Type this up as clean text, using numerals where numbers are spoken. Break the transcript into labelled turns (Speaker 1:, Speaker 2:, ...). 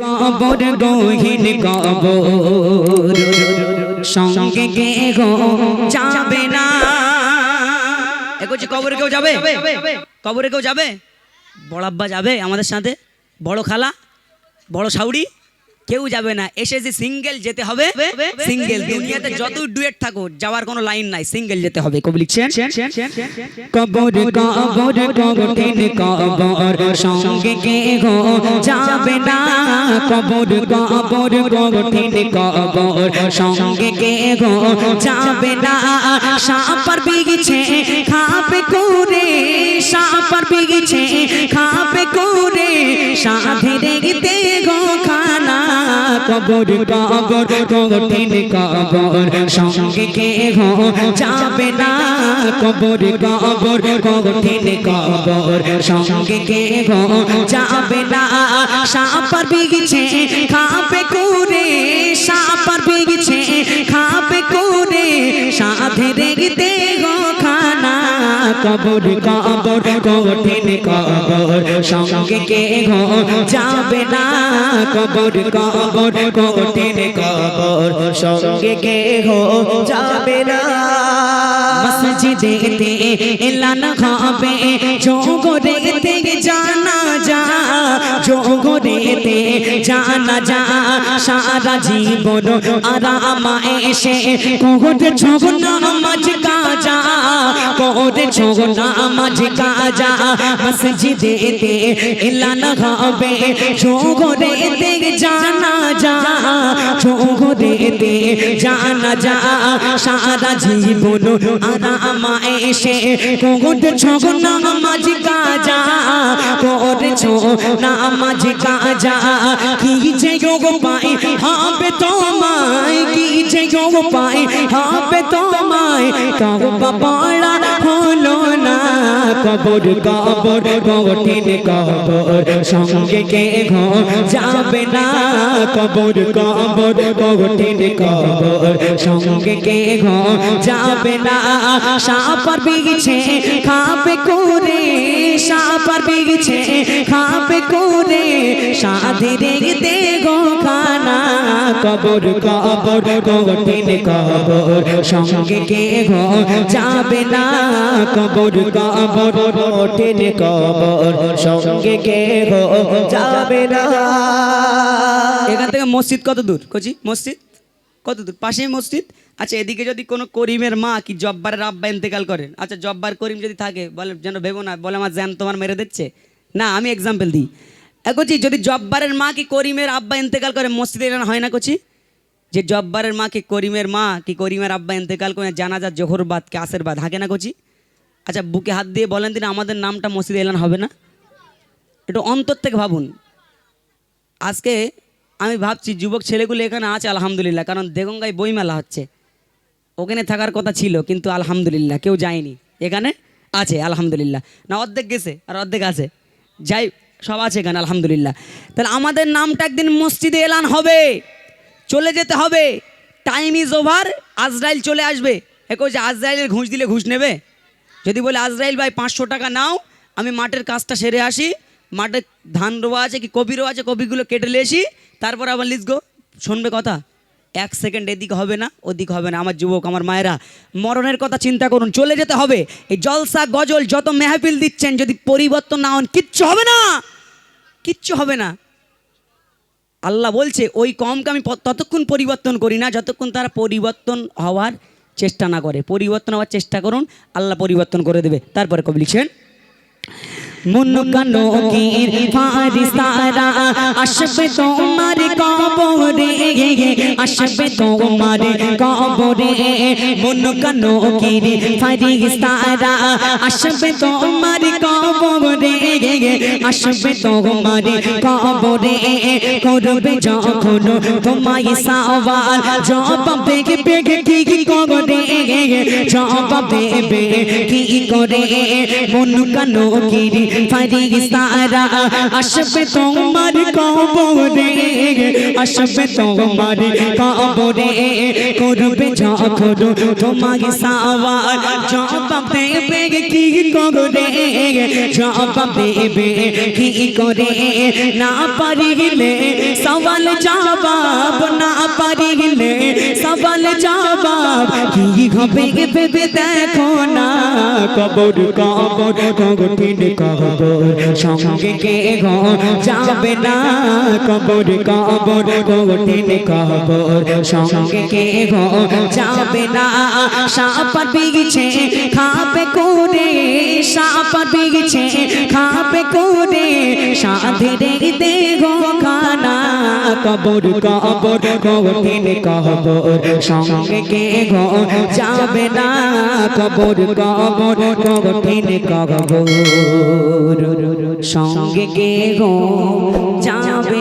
Speaker 1: কবর গহীন কবর সঙ্গে কেউ যাবে না। কবরে কেউ যাবে? কবরে কেউ যাবে? বড় আব্বা যাবে আমাদের সাথে, বড় খালা, বড় শাউড়ি, কেউ যাবে না। এসেছি সিঙ্গেল যেতে হবে, সিঙ্গেল। দুনিয়াতে যত ডুয়েট থাকো যাওয়ার কোনো লাইন নাই, সিঙ্গেল যেতে হবে। কবি লিখছেন কবর কবর কঠিন কবর সঙ্গে কেউ যাবে না। কবর কবর কঠিন কবর সঙ্গে কেউ যাবে না। সাপার বিগিছে খাবে করে, সাপার বিগিছে খাবে করে, সাধে রেগতে গো খানা। কবর কবর কঠিন কবর সঙ্গে কেউ যাবে না। কবর কবর কঠিন কবর সঙ্গে কেউ যাবে না। সাপার বিগিছে খাবে করে, সাপার বিগিছে খাবে করে, সাধে রেগতে গো খানা। কবর কবর কঠিন কবর সঙ্গে কেউ যাবে না। কবর কবর কঠিন কবর সঙ্গে কেউ যাবে না। মসজিদেতে এলান হবে জোগরেতে জানা যা, জোগরেতে জানা যা। সারা জীবন আরাম এসে কোহরে ছোগনা নামাজ কাজা, কোহরে ছোগনা নামাজ কাজা। মসজিদেতে এলান হবে জোগরেতে জানা যা, জোগরেতে জানা যা। সারা জীবন আরাম এসে কোহরে ছোগনা নামাজ কাজা, কোহরে ছোগনা নামাজ কাজা। কি যে যোগ পাই হবে তোমায়, কি যে যোগ পাই হবে তোমায়। তওবা পড়া হলো না। কবর কবর কঠিন কবর সঙ্গে কেউ যাবে না। কবর কবর কঠিন কবর সঙ্গে কেউ যাবে না। সাপার বিগিছে খাবে করে, সাপার বিগিছে খাবে করে, সাধে রেগতে গো খানা। কবর কবর কঠিন কবর সঙ্গে কেউ যাবে না। কবর কবর কঠিন কবর সঙ্গে কেউ যাবে না। এখান থেকে মসজিদ কত দূর? কচি মসজিদ কত দূর? পাশেই মসজিদ। আচ্ছা, এদিকে যদি কোনো করিমের মা কি জব্বারের আব্বা ইন্তেকাল করেন, আচ্ছা জব্বার করিম যদি থাকে, বলে যেন ভেবো না বলে আমার জ্যান তোমার মেরে দিচ্ছে না, আমি এক্সাম্পল দিই। কচি যদি জব্বারের মা কি করিমের আব্বা ইন্তেকাল করে মসজিদে এলান হয় না কচি? যে জব্বারের মা কি করিমের মা কি করিমের আব্বা ইন্তেকাল করে জানাজা জোহর বাদ কে আসের বাদ হাঁকে না কচি? আচ্ছা বুকে হাত দিয়ে বলেন দিন আমাদের নামটা মসজিদে এলান হবে না? একটু অন্তর থেকে ভাবুন। আজকে আমি ভাবছি যুবক ছেলেগুলো এখানে আছে আলহামদুলিল্লাহ, কারণ দেগঙ্গায় বইমেলা হচ্ছে, ওখানে থাকার কথা ছিল কিন্তু আলহামদুলিল্লাহ কেউ যায়নি, এখানে আছে আলহামদুলিল্লাহ। না অর্ধেক গেছে আর অর্ধেক আছে, যাই সব আছে এখানে আলহামদুলিল্লাহ। তাহলে আমাদের নামটা একদিন মসজিদে এলান হবে, চলে যেতে হবে। টাইম ইজ ওভার, আজরাইল চলে আসবে। যে আজরাইলের ঘুষ দিলে ঘুষ নেবে? যদি বলে আজরাইল ভাই 500 টাকা নাও, আমি মাঠের কাজটা সেরে আসি, মাঠে ধান রোয়া আছে কি কপি রোয়া আছে, কপিগুলো কেটে লেসি, তারপর আবার লিস গো। শুনবে কথা, 1 সেকেন্ড এদিক হবে না ওদিক হবে না। আমার যুবক আমার মায়েরা, মরণের কথা চিন্তা করুন, চলে যেতে হবে। এই জলসা গজল যত মেহফিল দিচ্ছেন, যদি পরিবর্তন না হন কিচ্ছু হবে না, কিচ্ছু হবে না। আল্লাহ বলছে ওই কমকে আমি ততক্ষণ পরিবর্তন করি না যতক্ষণ তারা পরিবর্তন হওয়ার চেষ্টা না করে। পরিবর্তন হওয়ার চেষ্টা করুন, আল্লাহ পরিবর্তন করে দেবে। তারপরে কবি লিখছেন মুনকানো গির ফারিস্তারা আসবে তোমার কবরে, আসবে তোমার কবরে। মুনকানো গির ফারিস্তারা আসবে তোমার কবরে, আসবে তোমার কবরে। করবে যখন তোমায় সওয়াল, জবাব দেবে কি করে, জবাব দেবে কি করে। মুনকানো গির ফারিস্তারা আসবে তোমার কবরে, আসবে তোমার কবরে। করবে যখন তোমায় সওয়াল, জবাব দেবে কি করে, জবাব দেবে কি করে না পারিলে সওয়াল জবাব না পারিলে সওয়াল জবাব কি হবে ভেবে দেখো না কবর কবর কঠিন কবর সঙ্গে কে গো যাবে না কবর কবর কঠিন কবর সঙ্গে কে গো যাবে না সাপার বিছে খাবে করে সাপার বিছে খাবে করে সাধেরে দেহ খানা কবর কবর কঠিন কবর সঙ্গে কে গো যাবে না কবর কবর কঠিন কবর সঙ্গে কে গো যাবে